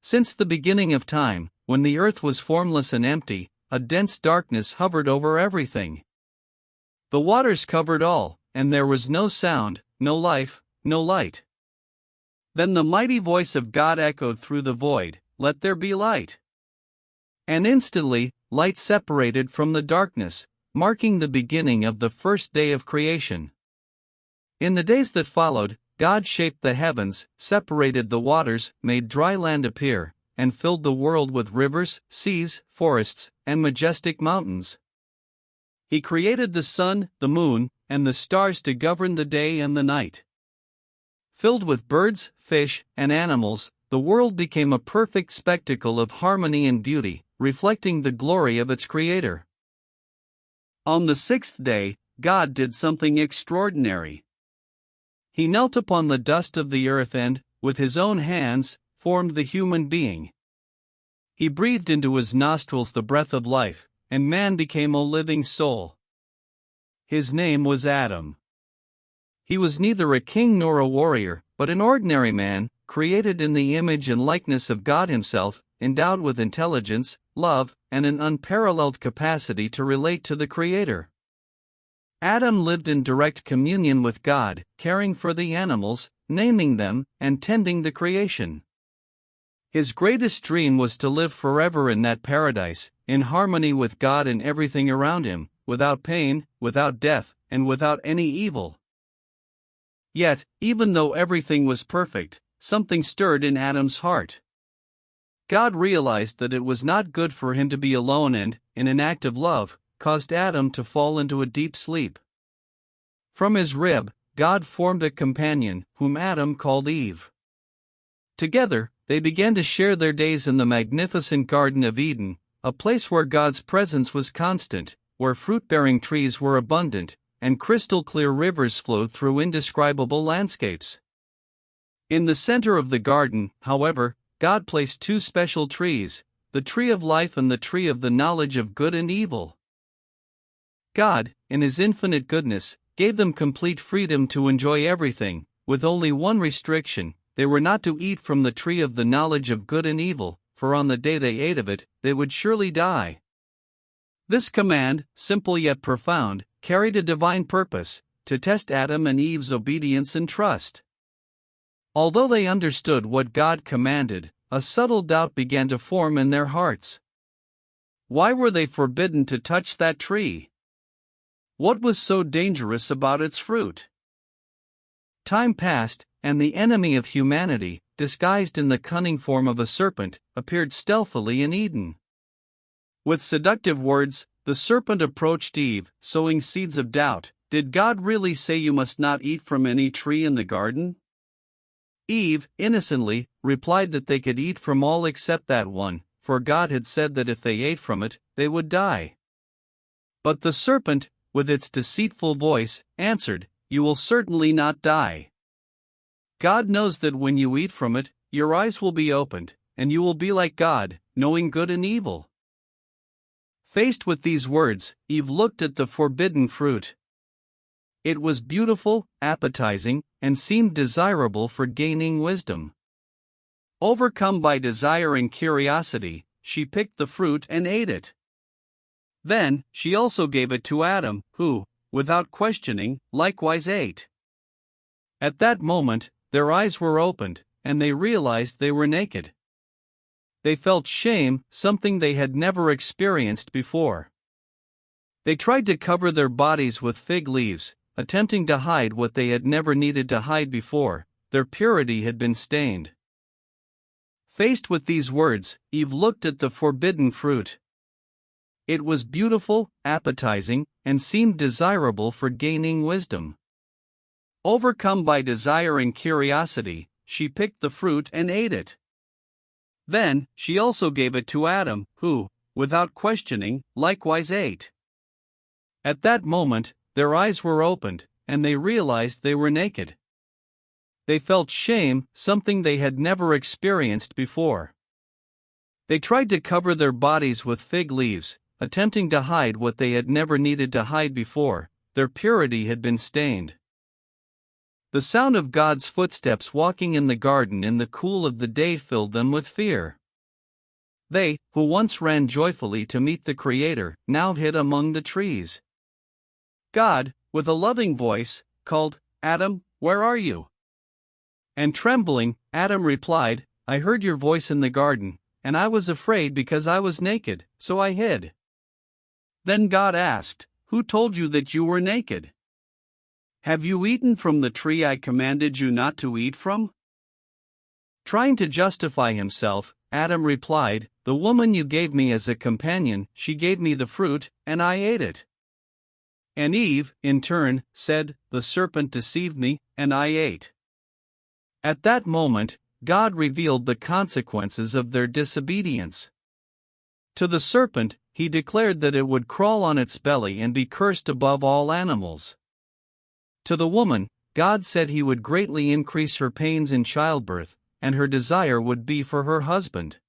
Since the beginning of time, when the earth was formless and empty, a dense darkness hovered over everything. The waters covered all, and there was no sound, no life, no light. Then the mighty voice of God echoed through the void, "Let there be light." And instantly, light separated from the darkness, marking the beginning of the first day of creation. In the days that followed, God shaped the heavens, separated the waters, made dry land appear, and filled the world with rivers, seas, forests, and majestic mountains. He created the sun, the moon, and the stars to govern the day and the night. Filled with birds, fish, and animals, the world became a perfect spectacle of harmony and beauty, reflecting the glory of its Creator. On the sixth day, God did something extraordinary. He knelt upon the dust of the earth and, with his own hands, formed the human being. He breathed into his nostrils the breath of life, and man became a living soul. His name was Adam. He was neither a king nor a warrior, but an ordinary man, created in the image and likeness of God Himself, endowed with intelligence, love, and an unparalleled capacity to relate to the Creator. Adam lived in direct communion with God, caring for the animals, naming them, and tending the creation. His greatest dream was to live forever in that paradise, in harmony with God and everything around him, without pain, without death, and without any evil. Yet, even though everything was perfect, something stirred in Adam's heart. God realized that it was not good for him to be alone and, in an act of love, caused Adam to fall into a deep sleep. From his rib, God formed a companion, whom Adam called Eve. Together, they began to share their days in the magnificent Garden of Eden, a place where God's presence was constant, where fruit-bearing trees were abundant, and crystal-clear rivers flowed through indescribable landscapes. In the center of the garden, however, God placed two special trees, the tree of life and the tree of the knowledge of good and evil. God, in His infinite goodness, gave them complete freedom to enjoy everything, with only one restriction: they were not to eat from the tree of the knowledge of good and evil, for on the day they ate of it, they would surely die. This command, simple yet profound, carried a divine purpose: to test Adam and Eve's obedience and trust. Although they understood what God commanded, a subtle doubt began to form in their hearts. Why were they forbidden to touch that tree? What was so dangerous about its fruit? Time passed, and the enemy of humanity, disguised in the cunning form of a serpent, appeared stealthily in Eden. With seductive words, the serpent approached Eve, sowing seeds of doubt. Did God really say you must not eat from any tree in the garden? Eve, innocently, replied that they could eat from all except that one, for God had said that if they ate from it, they would die. But the serpent, with its deceitful voice, answered, "You will certainly not die. God knows that when you eat from it, your eyes will be opened, and you will be like God, knowing good and evil." Faced with these words, Eve looked at the forbidden fruit. It was beautiful, appetizing, and seemed desirable for gaining wisdom. Overcome by desire and curiosity, she picked the fruit and ate it. Then, she also gave it to Adam, who, without questioning, likewise ate. At that moment, their eyes were opened, and they realized they were naked. They felt shame, something they had never experienced before. They tried to cover their bodies with fig leaves, attempting to hide what they had never needed to hide before: their purity had been stained. Faced with these words, Eve looked at the forbidden fruit. It was beautiful, appetizing, and seemed desirable for gaining wisdom. Overcome by desire and curiosity, she picked the fruit and ate it. Then, she also gave it to Adam, who, without questioning, likewise ate. At that moment, their eyes were opened, and they realized they were naked. They felt shame, something they had never experienced before. They tried to cover their bodies with fig leaves, attempting to hide what they had never needed to hide before: their purity had been stained. The sound of God's footsteps walking in the garden in the cool of the day filled them with fear. They, who once ran joyfully to meet the Creator, now hid among the trees. God, with a loving voice, called, "Adam, where are you?" And trembling, Adam replied, "I heard your voice in the garden, and I was afraid because I was naked, so I hid." Then God asked, "Who told you that you were naked? Have you eaten from the tree I commanded you not to eat from?" Trying to justify himself, Adam replied, "The woman you gave me as a companion, she gave me the fruit, and I ate it." And Eve, in turn, said, "The serpent deceived me, and I ate." At that moment, God revealed the consequences of their disobedience. To the serpent, he declared that it would crawl on its belly and be cursed above all animals. To the woman, God said he would greatly increase her pains in childbirth, and her desire would be for her husband.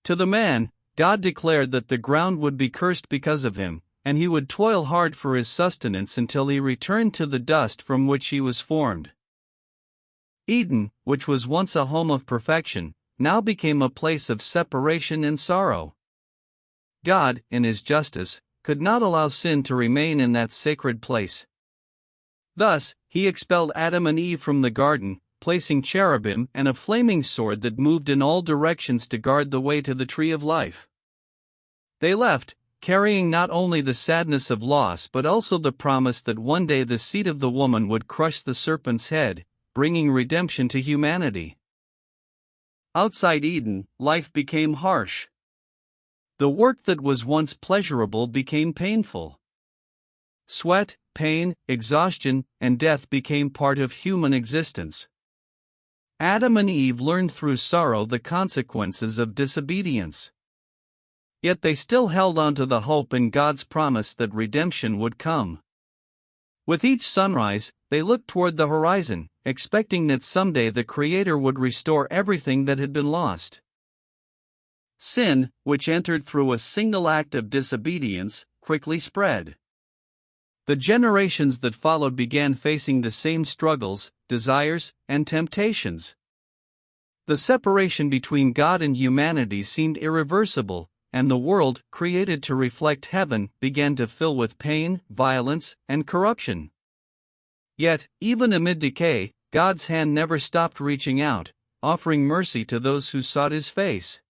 To the man, God declared that the ground would be cursed because of him, and he would toil hard for his sustenance until he returned to the dust from which he was formed. Eden, which was once a home of perfection, now became a place of separation and sorrow. God, in his justice, could not allow sin to remain in that sacred place. Thus, he expelled Adam and Eve from the garden, placing cherubim and a flaming sword that moved in all directions to guard the way to the tree of life. They left, carrying not only the sadness of loss but also the promise that one day the seed of the woman would crush the serpent's head, bringing redemption to humanity. Outside Eden, life became harsh. The work that was once pleasurable became painful. Sweat, pain, exhaustion, and death became part of human existence. Adam and Eve learned through sorrow the consequences of disobedience. Yet they still held on to the hope in God's promise that redemption would come. With each sunrise, they looked toward the horizon, expecting that someday the Creator would restore everything that had been lost. Sin, which entered through a single act of disobedience, quickly spread. The generations that followed began facing the same struggles, desires, and temptations. The separation between God and humanity seemed irreversible, and the world, created to reflect heaven, began to fill with pain, violence, and corruption. Yet, even amid decay, God's hand never stopped reaching out, offering mercy to those who sought his face.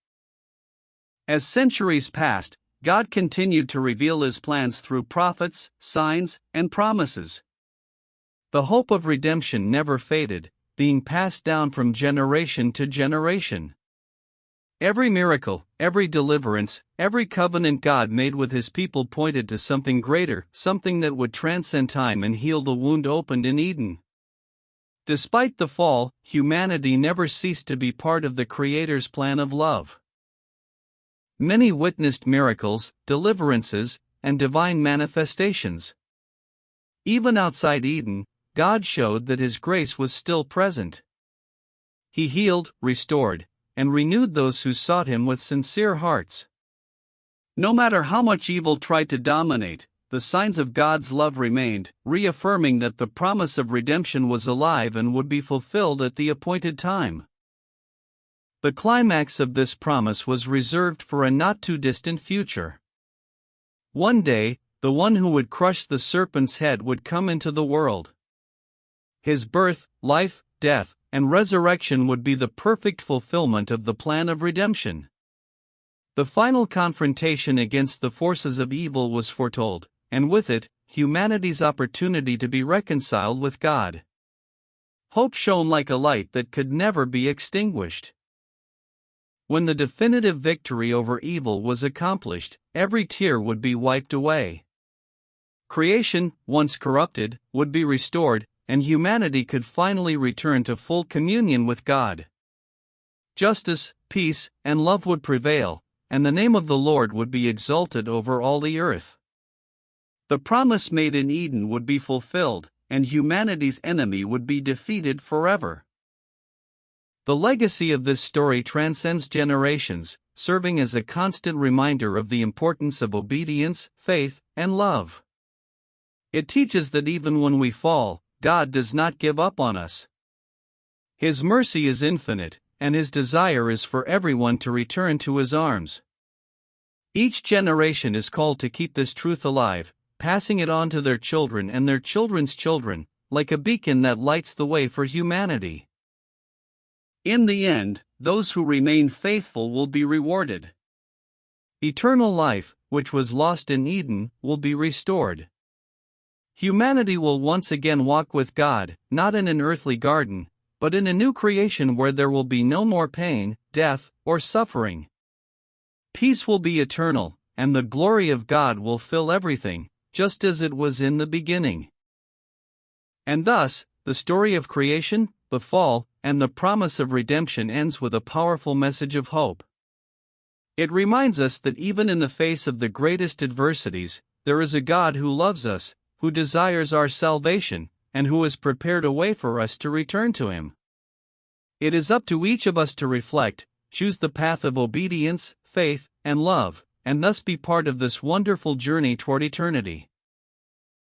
As centuries passed, God continued to reveal his plans through prophets, signs, and promises. The hope of redemption never faded, being passed down from generation to generation. Every miracle, every deliverance, every covenant God made with his people pointed to something greater, something that would transcend time and heal the wound opened in Eden. Despite the fall, humanity never ceased to be part of the Creator's plan of love. Many witnessed miracles, deliverances, and divine manifestations. Even outside Eden, God showed that his grace was still present. He healed, restored, and renewed those who sought him with sincere hearts. No matter how much evil tried to dominate, the signs of God's love remained, reaffirming that the promise of redemption was alive and would be fulfilled at the appointed time. The climax of this promise was reserved for a not-too-distant future. One day, the one who would crush the serpent's head would come into the world. His birth, life, death, and resurrection would be the perfect fulfillment of the plan of redemption. The final confrontation against the forces of evil was foretold, and with it, humanity's opportunity to be reconciled with God. Hope shone like a light that could never be extinguished. When the definitive victory over evil was accomplished, every tear would be wiped away. Creation, once corrupted, would be restored, and humanity could finally return to full communion with God. Justice, peace, and love would prevail, and the name of the Lord would be exalted over all the earth. The promise made in Eden would be fulfilled, and humanity's enemy would be defeated forever. The legacy of this story transcends generations, serving as a constant reminder of the importance of obedience, faith, and love. It teaches that even when we fall, God does not give up on us. His mercy is infinite, and His desire is for everyone to return to His arms. Each generation is called to keep this truth alive, passing it on to their children and their children's children, like a beacon that lights the way for humanity. In the end, those who remain faithful will be rewarded. Eternal life, which was lost in Eden, will be restored. Humanity will once again walk with God, not in an earthly garden, but in a new creation where there will be no more pain, death, or suffering. Peace will be eternal, and the glory of God will fill everything, just as it was in the beginning. And thus, the story of creation, the fall, and the promise of redemption ends with a powerful message of hope. It reminds us that even in the face of the greatest adversities, there is a God who loves us, who desires our salvation, and who has prepared a way for us to return to Him. It is up to each of us to reflect, choose the path of obedience, faith, and love, and thus be part of this wonderful journey toward eternity.